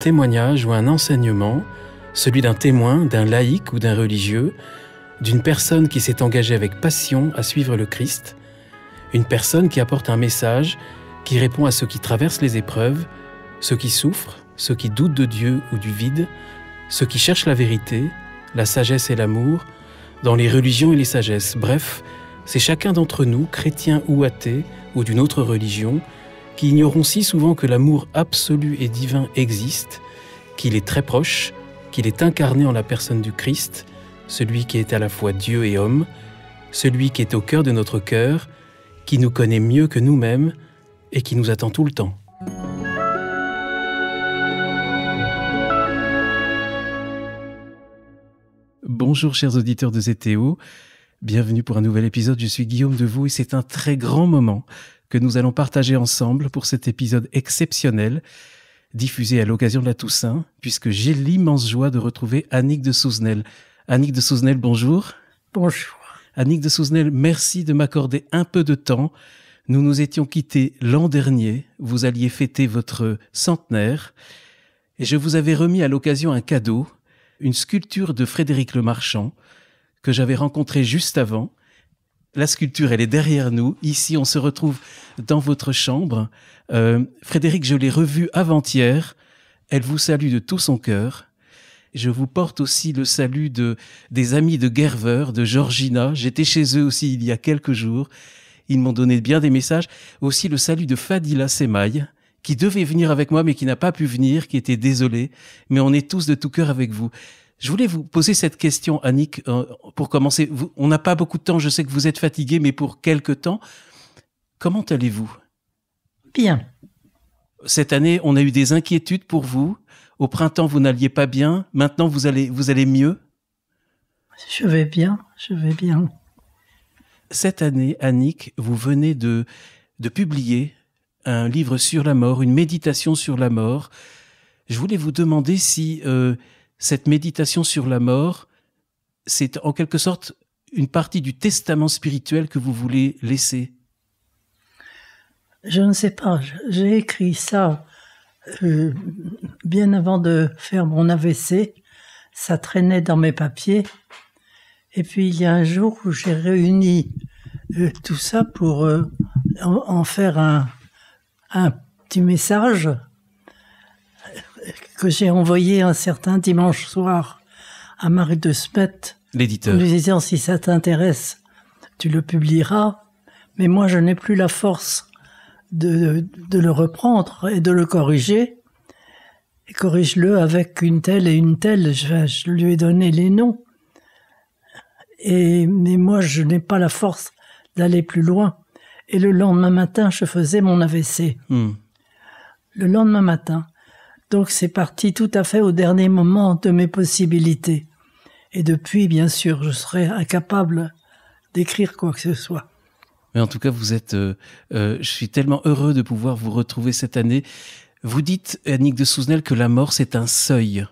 Témoignage ou un enseignement, celui d'un témoin, d'un laïc ou d'un religieux, d'une personne qui s'est engagée avec passion à suivre le Christ, une personne qui apporte un message, qui répond à ceux qui traversent les épreuves, ceux qui souffrent, ceux qui doutent de Dieu ou du vide, ceux qui cherchent la vérité, la sagesse et l'amour, dans les religions et les sagesses. Bref, c'est chacun d'entre nous, chrétien ou athée, ou d'une autre religion, qui ignorons si souvent que l'amour absolu et divin existe, qu'il est très proche, qu'il est incarné en la personne du Christ, celui qui est à la fois Dieu et homme, celui qui est au cœur de notre cœur, qui nous connaît mieux que nous-mêmes et qui nous attend tout le temps. Bonjour chers auditeurs de ZTO, bienvenue pour un nouvel épisode, je suis Guillaume Devoux et c'est un très grand moment que nous allons partager ensemble pour cet épisode exceptionnel, diffusé à l'occasion de la Toussaint, puisque j'ai l'immense joie de retrouver Annick de Souzenel. Annick de Souzenel, bonjour. Bonjour. Annick de Souzenel, merci de m'accorder un peu de temps. Nous nous étions quittés l'an dernier, vous alliez fêter votre centenaire, et je vous avais remis à l'occasion un cadeau, une sculpture de Frédéric Le Marchand, que j'avais rencontré juste avant. La sculpture, elle est derrière nous. Ici, on se retrouve dans votre chambre. Frédéric, je l'ai revue avant-hier. Elle vous salue de tout son cœur. Je vous porte aussi le salut des amis de Gerver, de Georgina. J'étais chez eux aussi il y a quelques jours. Ils m'ont donné bien des messages. Aussi le salut de Fadila Semaï, qui devait venir avec moi, mais qui n'a pas pu venir, qui était désolé. Mais on est tous de tout cœur avec vous. Je voulais vous poser cette question, Annick, pour commencer. On n'a pas beaucoup de temps, je sais que vous êtes fatiguée, mais pour quelque temps, comment allez-vous ? Bien. Cette année, on a eu des inquiétudes pour vous. Au printemps, vous n'alliez pas bien. Maintenant, vous allez mieux ? Je vais bien. Cette année, Annick, vous venez de publier un livre sur la mort, une méditation sur la mort. Je voulais vous demander si cette méditation sur la mort, c'est en quelque sorte une partie du testament spirituel que vous voulez laisser. Je ne sais pas, j'ai écrit ça bien avant de faire mon AVC. Ça traînait dans mes papiers. Et puis il y a un jour où j'ai réuni tout ça pour en faire un petit message que j'ai envoyé un certain dimanche soir à Marie de Smet, l'éditeur, en lui disant si ça t'intéresse, tu le publieras, mais moi je n'ai plus la force de le reprendre et de le corriger. Et corrige-le avec une telle et une telle, je lui ai donné les noms. Mais moi je n'ai pas la force d'aller plus loin. Et le lendemain matin, je faisais mon AVC. Le lendemain matin. Donc c'est parti tout à fait au dernier moment de mes possibilités. Et depuis, bien sûr, je serais incapable d'écrire quoi que ce soit. Mais en tout cas, vous êtes. Je suis tellement heureux de pouvoir vous retrouver cette année. Vous dites, Annick de Souzenel, que la mort, c'est un seuil.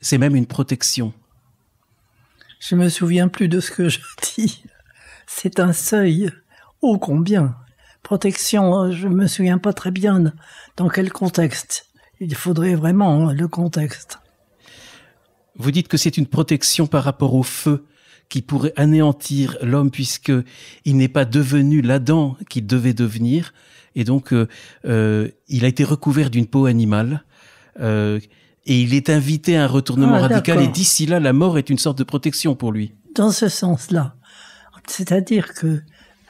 C'est même une protection. Je me souviens plus de ce que je dis. C'est un seuil. Oh, combien ! Protection, je me souviens pas très bien dans quel contexte. Il faudrait vraiment le contexte. Vous dites que c'est une protection par rapport au feu qui pourrait anéantir l'homme puisqu'il n'est pas devenu l'Adam qu'il devait devenir. Et donc, il a été recouvert d'une peau animale. Et il est invité à un retournement radical. Et d'ici là, la mort est une sorte de protection pour lui. Dans ce sens-là. C'est-à-dire que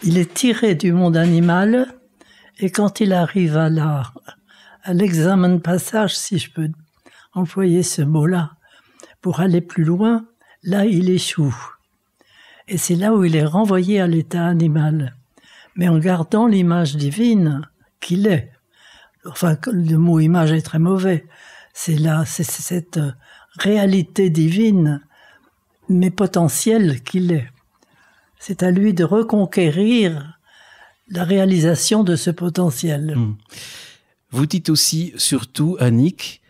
il est tiré du monde animal et quand il arrive à l'examen de passage, si je peux employer ce mot-là, pour aller plus loin, là, il échoue. Et c'est là où il est renvoyé à l'état animal, mais en gardant l'image divine qu'il est. Enfin, le mot image est très mauvais. C'est cette réalité divine, mais potentielle qu'il est. C'est à lui de reconquérir la réalisation de ce potentiel. Vous dites aussi, surtout, Annick,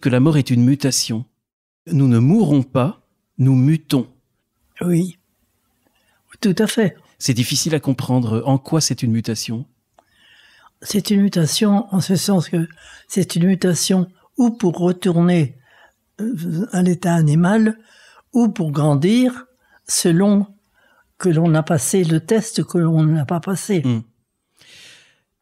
que la mort est une mutation. Nous ne mourrons pas, nous mutons. Oui, tout à fait. C'est difficile à comprendre. En quoi c'est une mutation ? C'est une mutation en ce sens que c'est une mutation ou pour retourner à l'état animal, ou pour grandir, selon que l'on a passé le test que l'on n'a pas passé.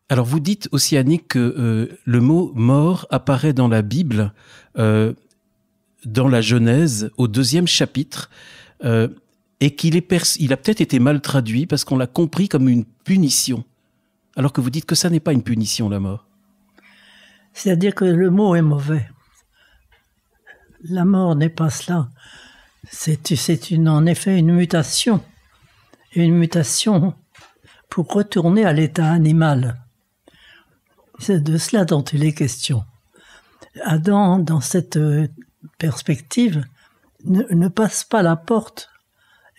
Alors vous dites aussi, Annick, que le mot « mort » apparaît dans la Bible, dans la Genèse, au 2e chapitre, et qu'il il a peut-être été mal traduit parce qu'on l'a compris comme une punition, alors que vous dites que ça n'est pas une punition, la mort. C'est-à-dire que le mot est mauvais. La mort n'est pas cela. C'est en effet une mutation. Une mutation pour retourner à l'état animal. C'est de cela dont il est question. Adam, dans cette perspective, ne passe pas la porte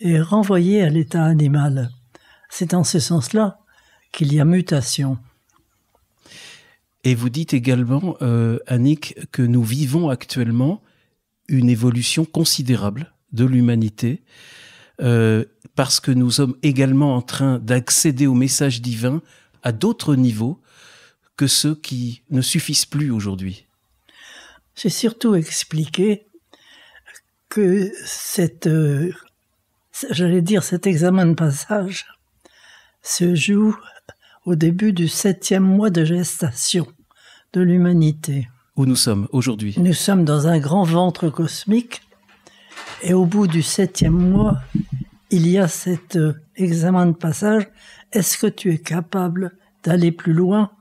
et est renvoyé à l'état animal. C'est en ce sens-là qu'il y a mutation. Et vous dites également, Annick, que nous vivons actuellement une évolution considérable de l'humanité, parce que nous sommes également en train d'accéder au message divin à d'autres niveaux que ceux qui ne suffisent plus aujourd'hui. J'ai surtout expliqué que cet examen de passage se joue au début du 7e mois de gestation de l'humanité. Où nous sommes aujourd'hui. Nous sommes dans un grand ventre cosmique et au bout du 7e mois, il y a cet examen de passage. Est-ce que tu es capable d'aller plus loin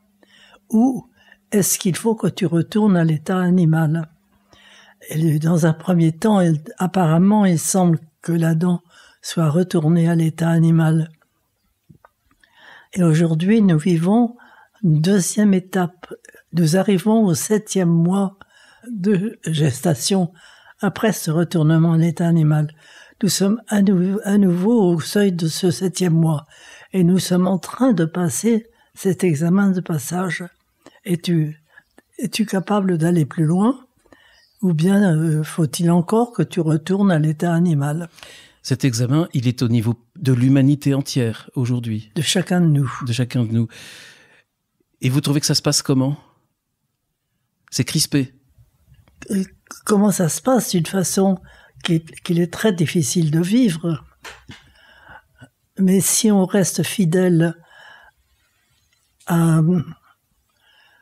ou est-ce qu'il faut que tu retournes à l'état animal? Et dans un premier temps, apparemment, il semble que l'Adam soit retourné à l'état animal. Et aujourd'hui, nous vivons une deuxième étape. Nous arrivons au 7e mois de gestation après ce retournement à l'état animal. Nous sommes à nouveau au seuil de ce 7e mois et nous sommes en train de passer cet examen de passage. Es-tu capable d'aller plus loin ou bien faut-il encore que tu retournes à l'état animal? Cet examen, il est au niveau de l'humanité entière aujourd'hui. De chacun de nous. De chacun de nous. Et vous trouvez que ça se passe comment? C'est crispé. Comment ça se passe d'une façon qu'il est très difficile de vivre. Mais si on reste fidèle à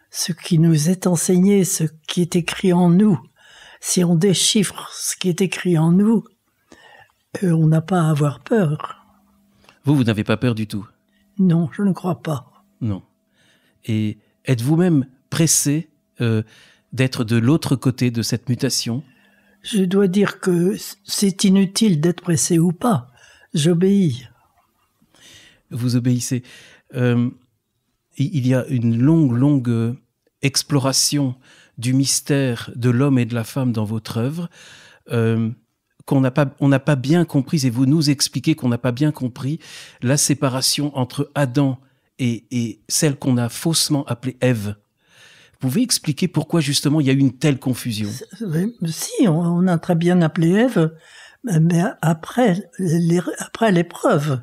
ce qui nous est enseigné, ce qui est écrit en nous, si on déchiffre ce qui est écrit en nous, on n'a pas à avoir peur. Vous n'avez pas peur du tout? Non, je ne crois pas. Non. Et êtes-vous même pressé d'être de l'autre côté de cette mutation? Je dois dire que c'est inutile d'être pressé ou pas. J'obéis. Vous obéissez. Il y a une longue exploration du mystère de l'homme et de la femme dans votre œuvre on n'a pas bien compris, et vous nous expliquez qu'on n'a pas bien compris la séparation entre Adam et celle qu'on a faussement appelée Ève. Vous pouvez expliquer pourquoi justement il y a eu une telle confusion? Si, on a très bien appelé Ève, mais après l'épreuve.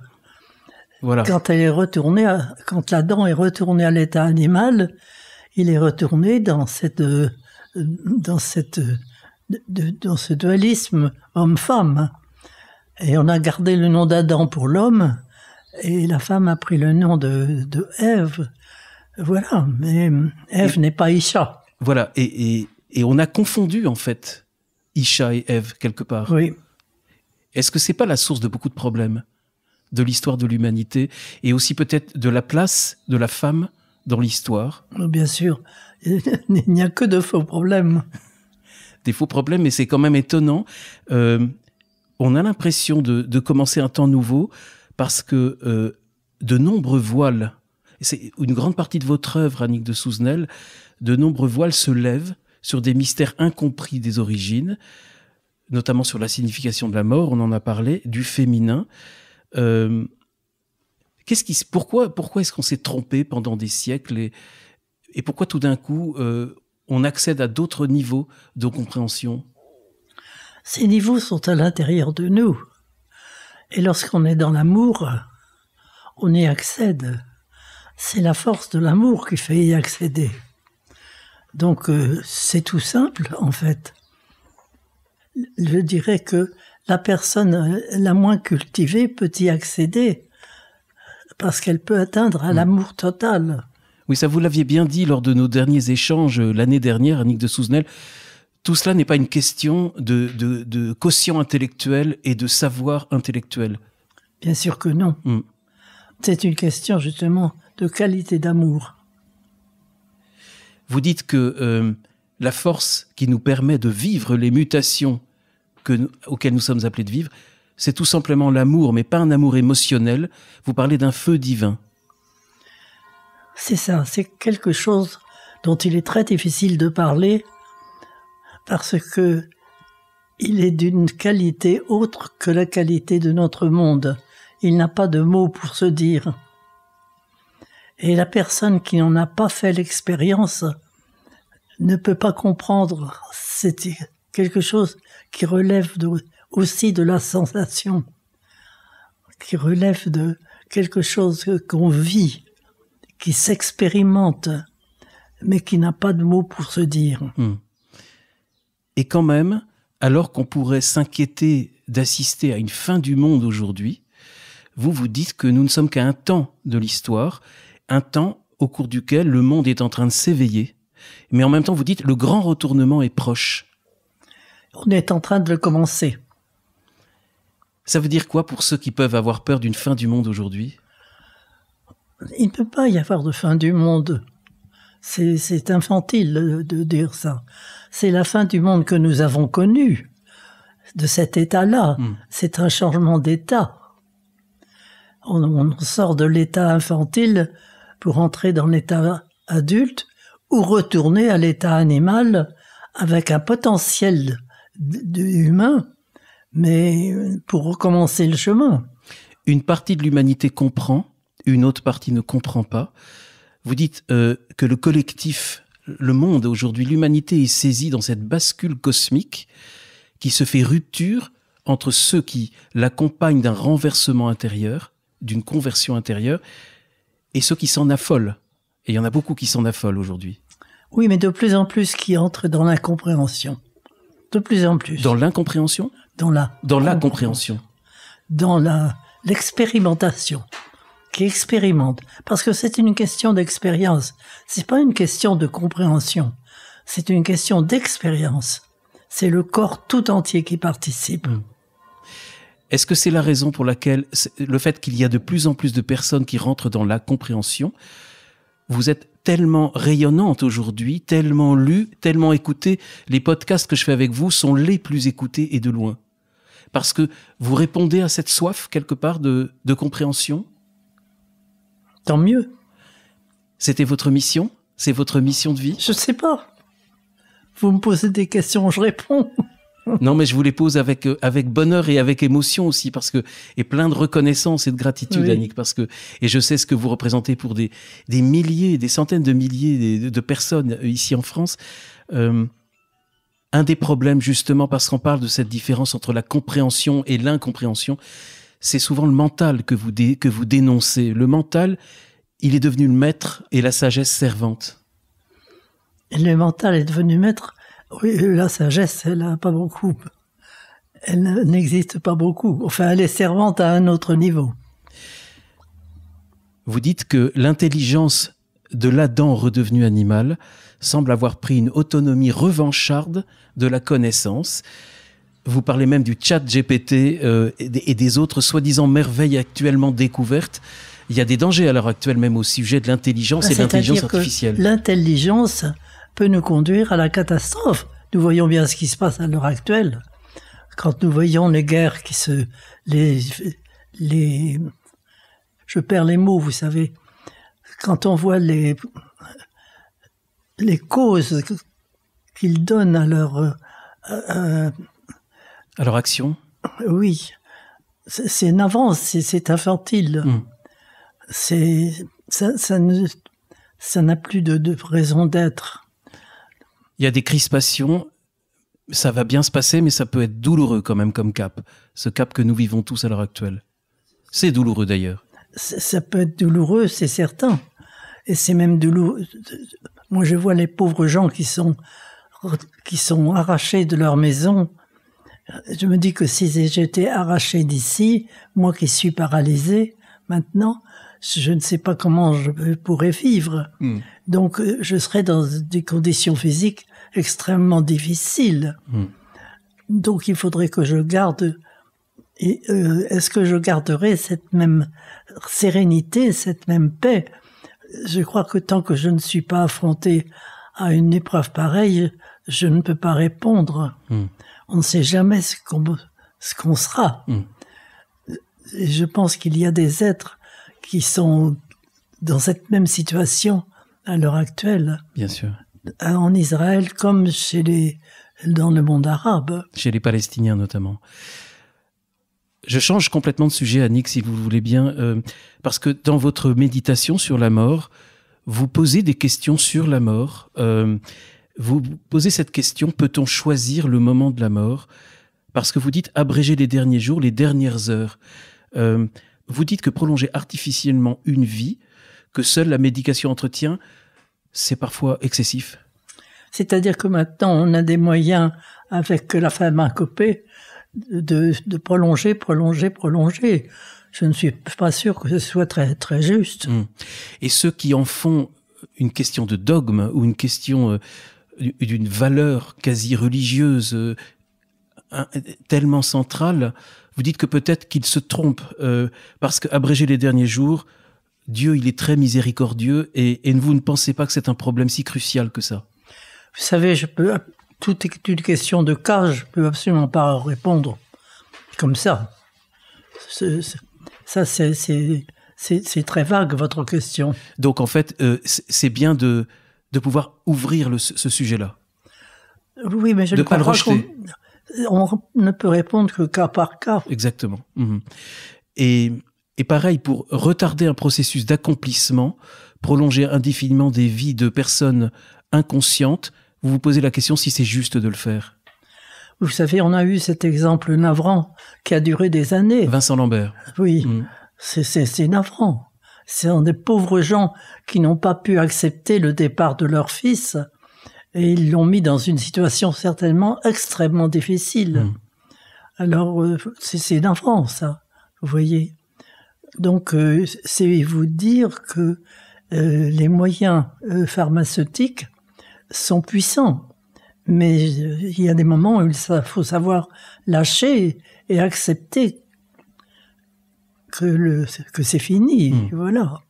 Voilà. Quand l'Adam est retourné à l'état animal, il est retourné dans ce dualisme homme-femme. Et on a gardé le nom d'Adam pour l'homme, et la femme a pris le nom de Ève. Voilà, mais Ève n'est pas Isha. Voilà, et on a confondu en fait Isha et Ève quelque part. Oui. Est-ce que c'est pas la source de beaucoup de problèmes de l'histoire de l'humanité et aussi peut-être de la place de la femme dans l'histoire? Bien sûr, il n'y a que de faux problèmes. Des faux problèmes, mais c'est quand même étonnant. On a l'impression de commencer un temps nouveau parce que de nombreux voiles, c'est une grande partie de votre œuvre, Annick de Souzenel, de nombreux voiles se lèvent sur des mystères incompris des origines, notamment sur la signification de la mort, on en a parlé, du féminin. Pourquoi est-ce qu'on s'est trompé pendant des siècles et pourquoi tout d'un coup on accède à d'autres niveaux de compréhension? Ces niveaux sont à l'intérieur de nous. Et lorsqu'on est dans l'amour, on y accède. C'est la force de l'amour qui fait y accéder. Donc, c'est tout simple, en fait. Je dirais que la personne la moins cultivée peut y accéder parce qu'elle peut atteindre à l'amour total. Oui, ça vous l'aviez bien dit lors de nos derniers échanges l'année dernière, Annick de Souzenel. Tout cela n'est pas une question de quotient intellectuel et de savoir intellectuel. Bien sûr que non. C'est une question justement de qualité d'amour. Vous dites que la force qui nous permet de vivre les mutations auxquelles nous sommes appelés de vivre, c'est tout simplement l'amour, mais pas un amour émotionnel. Vous parlez d'un feu divin. C'est ça, c'est quelque chose dont il est très difficile de parler parce que il est d'une qualité autre que la qualité de notre monde. Il n'a pas de mots pour se dire. Et la personne qui n'en a pas fait l'expérience ne peut pas comprendre. C'est quelque chose qui relève aussi de la sensation, qui relève de quelque chose qu'on vit, qui s'expérimente, mais qui n'a pas de mots pour se dire. Et quand même, alors qu'on pourrait s'inquiéter d'assister à une fin du monde aujourd'hui, vous dites que nous ne sommes qu'à un temps de l'histoire, un temps au cours duquel le monde est en train de s'éveiller. Mais en même temps, vous dites le grand retournement est proche. On est en train de le commencer. Ça veut dire quoi pour ceux qui peuvent avoir peur d'une fin du monde aujourd'hui ? Il ne peut pas y avoir de fin du monde. C'est infantile de dire ça. C'est la fin du monde que nous avons connu, de cet état-là. C'est un changement d'état. On sort de l'état infantile pour entrer dans l'état adulte ou retourner à l'état animal avec un potentiel humain, mais pour recommencer le chemin. Une partie de l'humanité comprend, une autre partie ne comprend pas. Vous dites que le collectif, le monde aujourd'hui, l'humanité est saisie dans cette bascule cosmique qui se fait rupture entre ceux qui l'accompagnent d'un renversement intérieur, d'une conversion intérieure, et ceux qui s'en affolent. Et il y en a beaucoup qui s'en affolent aujourd'hui. Oui, mais de plus en plus qui entrent dans l'incompréhension. De plus en plus. Dans l'incompréhension ? Dans la compréhension. Dans l'expérimentation. Qui expérimente. Parce que c'est une question d'expérience. C'est pas une question de compréhension. C'est une question d'expérience. C'est le corps tout entier qui participe. Est-ce que c'est la raison pour laquelle le fait qu'il y a de plus en plus de personnes qui rentrent dans la compréhension, vous êtes tellement rayonnante aujourd'hui, tellement lue, tellement écoutée, les podcasts que je fais avec vous sont les plus écoutés et de loin. Parce que vous répondez à cette soif, quelque part, de compréhension ? Tant mieux. C'était votre mission ? C'est votre mission de vie ? Je sais pas. Vous me posez des questions, je réponds. Non, mais je vous les pose avec bonheur et avec émotion aussi, et plein de reconnaissance et de gratitude, oui. Annick, et je sais ce que vous représentez pour des milliers, des centaines de milliers de personnes ici en France. Un des problèmes, justement, parce qu'on parle de cette différence entre la compréhension et l'incompréhension, c'est souvent le mental que vous dénoncez. Le mental, il est devenu le maître et la sagesse servante. Et le mental est devenu maître. Oui, la sagesse, elle n'a pas beaucoup. Elle n'existe pas beaucoup. Enfin, elle est servante à un autre niveau. Vous dites que l'intelligence de l'Adam redevenu animal semble avoir pris une autonomie revancharde de la connaissance. Vous parlez même du chat GPT et des autres soi-disant merveilles actuellement découvertes. Il y a des dangers à l'heure actuelle même au sujet de l'intelligence et de l'intelligence artificielle. L'intelligence peut nous conduire à la catastrophe. Nous voyons bien ce qui se passe à l'heure actuelle. Quand nous voyons les guerres je perds les mots, vous savez. Quand on voit les causes qu'ils donnent à leur action. Oui. C'est navrant, c'est infantile. Ça n'a plus de raison d'être. Il y a des crispations, ça va bien se passer, mais ça peut être douloureux quand même comme cap. Ce cap que nous vivons tous à l'heure actuelle. C'est douloureux d'ailleurs. Ça peut être douloureux, c'est certain. Et c'est même douloureux. Moi, je vois les pauvres gens qui sont arrachés de leur maison. Je me dis que si j'étais arraché d'ici, moi qui suis paralysé, maintenant, je ne sais pas comment je pourrais vivre. Donc, je serais dans des conditions physiques extrêmement difficiles. Donc, il faudrait que je garde... est-ce que je garderai cette même sérénité, cette même paix? Je crois que tant que je ne suis pas affronté à une épreuve pareille, je ne peux pas répondre. On ne sait jamais ce qu'on sera. Et je pense qu'il y a des êtres qui sont dans cette même situation à l'heure actuelle. Bien sûr. En Israël, comme dans le monde arabe. Chez les Palestiniens notamment. Je change complètement de sujet, Annick, si vous voulez bien, parce que dans votre méditation sur la mort, vous posez des questions sur la mort. Vous posez cette question, peut-on choisir le moment de la mort? Parce que vous dites abréger les derniers jours, les dernières heures. Vous dites que prolonger artificiellement une vie, que seule la médication entretient, c'est parfois excessif. C'est-à-dire que maintenant, on a des moyens, avec la pharmacopée, de prolonger. Je ne suis pas sûr que ce soit très, très juste. Et ceux qui en font une question de dogme ou une question d'une valeur quasi religieuse tellement centrale, vous dites que peut-être qu'ils se trompent parce qu'abréger les derniers jours, Dieu, il est très miséricordieux et vous ne pensez pas que c'est un problème si crucial que ça? Vous savez, toute est une question de cas, je ne peux absolument pas répondre comme ça. C'est très vague, votre question. Donc, en fait, c'est bien de pouvoir ouvrir ce sujet-là. Oui, mais je ne crois pas qu'on ne peut répondre que cas par cas. Exactement. Et pareil, pour retarder un processus d'accomplissement, prolonger indéfiniment des vies de personnes inconscientes, vous vous posez la question si c'est juste de le faire. Vous savez, on a eu cet exemple navrant qui a duré des années. Vincent Lambert. Oui, c'est navrant. Ce sont des pauvres gens qui n'ont pas pu accepter le départ de leur fils et ils l'ont mis dans une situation certainement extrêmement difficile. Alors, c'est navrant, ça, vous voyez. Donc, c'est vous dire que les moyens pharmaceutiques sont puissants. Mais il y a des moments où il faut savoir lâcher et accepter que c'est fini. Voilà.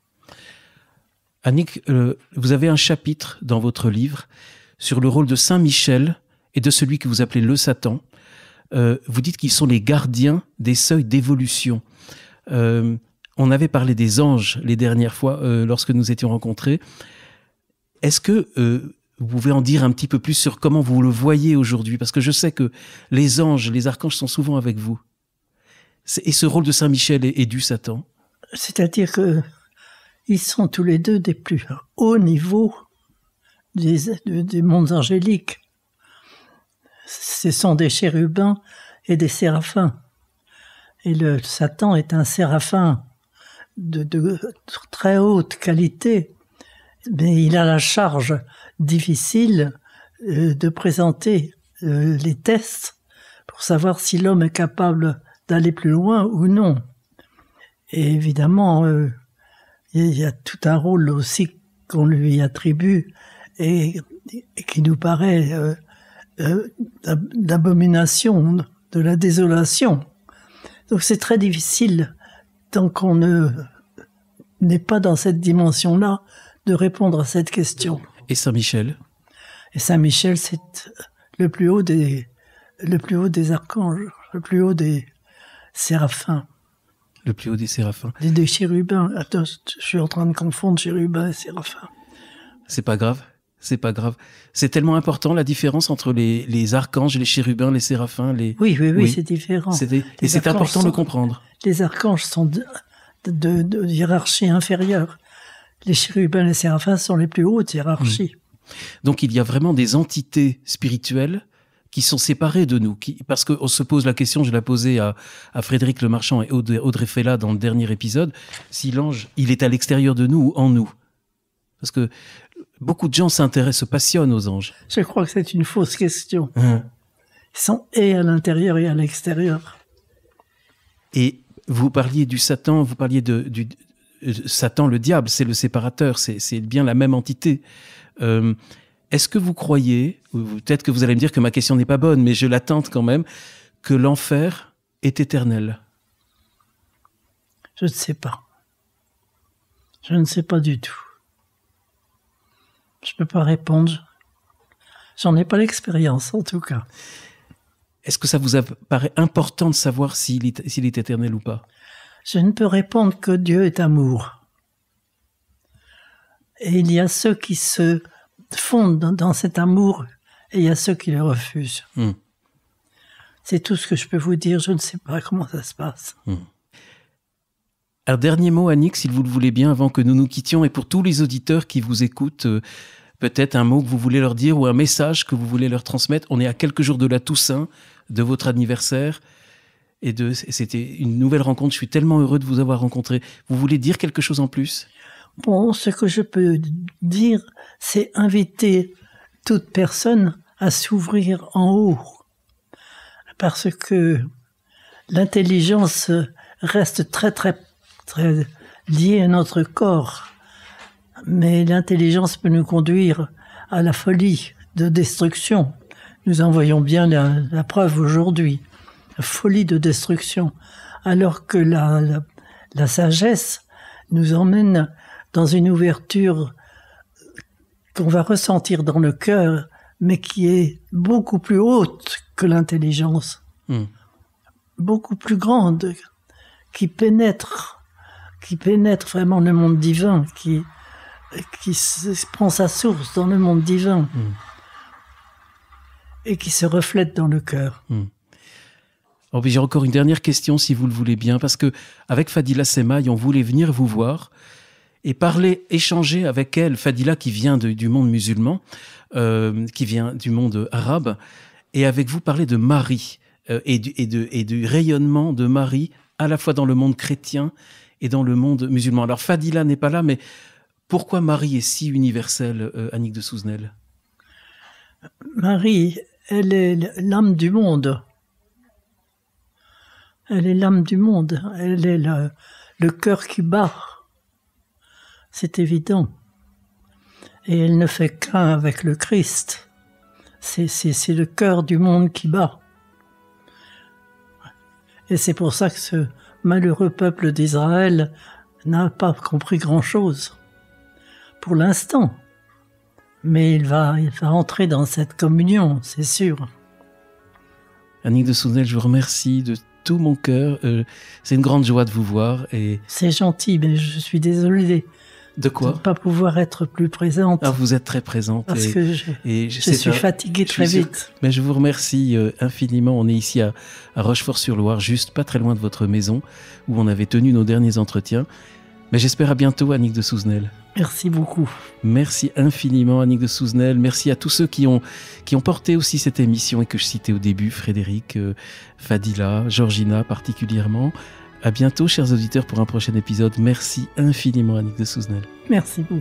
Annick, vous avez un chapitre dans votre livre sur le rôle de Saint Michel et de celui que vous appelez le Satan. Vous dites qu'ils sont les gardiens des seuils d'évolution. On avait parlé des anges les dernières fois lorsque nous étions rencontrés. Est-ce que vous pouvez en dire un petit peu plus sur comment vous le voyez aujourd'hui? Parce que je sais que les anges, les archanges sont souvent avec vous. Et ce rôle de Saint Michel et du Satan? C'est-à-dire qu'ils sont tous les deux des plus hauts niveaux des mondes angéliques. Ce sont des chérubins et des séraphins. Et le Satan est un séraphin de très haute qualité, mais il a la charge difficile de présenter les tests pour savoir si l'homme est capable d'aller plus loin ou non. Et évidemment, il y a tout un rôle aussi qu'on lui attribue et qui nous paraît d'abomination, de la désolation. Donc c'est très difficile, tant qu'on n'est pas dans cette dimension-là, de répondre à cette question. Et Saint Michel? Et Saint Michel, c'est le plus haut des archanges, le plus haut des séraphins. Le plus haut des séraphins. Des chérubins. Attends, je suis en train de confondre chérubins et séraphins. C'est pas grave. C'est pas grave. C'est tellement important la différence entre les archanges, les chérubins, les séraphins. Oui, c'est différent. Et c'est important de le comprendre. Les archanges sont de hiérarchie inférieure. Les chérubins et les séraphins sont les plus hautes hiérarchies. Donc il y a vraiment des entités spirituelles qui sont séparées de nous. Parce qu'on se pose la question, je l'ai posée à Frédéric Lemarchand et Audrey Fella dans le dernier épisode, si l'ange, il est à l'extérieur de nous ou en nous? Parce que beaucoup de gens s'intéressent, se passionnent aux anges. Je crois que c'est une fausse question. Ils sont et à l'intérieur et à l'extérieur. Et vous parliez du Satan, vous parliez Satan, le diable, c'est le séparateur, c'est bien la même entité. Est-ce que vous croyez, ou peut-être que vous allez me dire que ma question n'est pas bonne, mais je la tente quand même, que l'enfer est éternel? Je ne sais pas. Je ne sais pas du tout. Je ne peux pas répondre. J'en ai pas l'expérience, en tout cas. Est-ce que ça vous paraît important de savoir s'il est éternel ou pas? Je ne peux répondre que Dieu est amour. Et il y a ceux qui se fondent dans cet amour et il y a ceux qui le refusent. C'est tout ce que je peux vous dire. Je ne sais pas comment ça se passe. Alors, dernier mot, Annick, si vous le voulez bien, avant que nous nous quittions, et pour tous les auditeurs qui vous écoutent, peut-être un mot que vous voulez leur dire ou un message que vous voulez leur transmettre. On est à quelques jours de la Toussaint, de votre anniversaire, et c'était une nouvelle rencontre. Je suis tellement heureux de vous avoir rencontré. Vous voulez dire quelque chose en plus? Bon, ce que je peux dire, c'est inviter toute personne à s'ouvrir en haut. Parce que l'intelligence reste très, très, très liée à notre corps. Mais l'intelligence peut nous conduire à la folie de destruction. Nous en voyons bien la preuve aujourd'hui. La folie de destruction. Alors que la sagesse nous emmène dans une ouverture qu'on va ressentir dans le cœur, mais qui est beaucoup plus haute que l'intelligence. Beaucoup plus grande, qui pénètre vraiment le monde divin, qui prend sa source dans le monde divin et qui se reflète dans le cœur. Oh, j'ai encore une dernière question, si vous le voulez bien, parce que avec Fadila Semaï, on voulait venir vous voir et échanger avec elle, Fadila qui vient du monde musulman, qui vient du monde arabe, et avec vous parler de Marie et du rayonnement de Marie à la fois dans le monde chrétien et dans le monde musulman. Alors Fadila n'est pas là, mais pourquoi Marie est si universelle, Annick de Souzenel? Marie, elle est l'âme du monde. Elle est l'âme du monde. Elle est le cœur qui bat. C'est évident. Et elle ne fait qu'un avec le Christ. C'est le cœur du monde qui bat. Et c'est pour ça que ce malheureux peuple d'Israël n'a pas compris grand-chose. Pour l'instant. Mais il va entrer dans cette communion, c'est sûr. Annick de Souzenel, je vous remercie de tout mon cœur. C'est une grande joie de vous voir. C'est gentil, mais je suis désolée. De quoi? De ne pas pouvoir être plus présente. Ah, vous êtes très présente. Parce que je suis fatiguée très vite. Mais je vous remercie infiniment. On est ici à Rochefort-sur-Loire, juste pas très loin de votre maison, où on avait tenu nos derniers entretiens. Mais j'espère à bientôt, Annick de Souzenel. Merci beaucoup. Merci infiniment, Annick de Souzenel. Merci à tous ceux qui ont porté aussi cette émission et que je citais au début, Frédéric, Fadila, Georgina particulièrement. À bientôt, chers auditeurs, pour un prochain épisode. Merci infiniment, Annick de Souzenel. Merci beaucoup.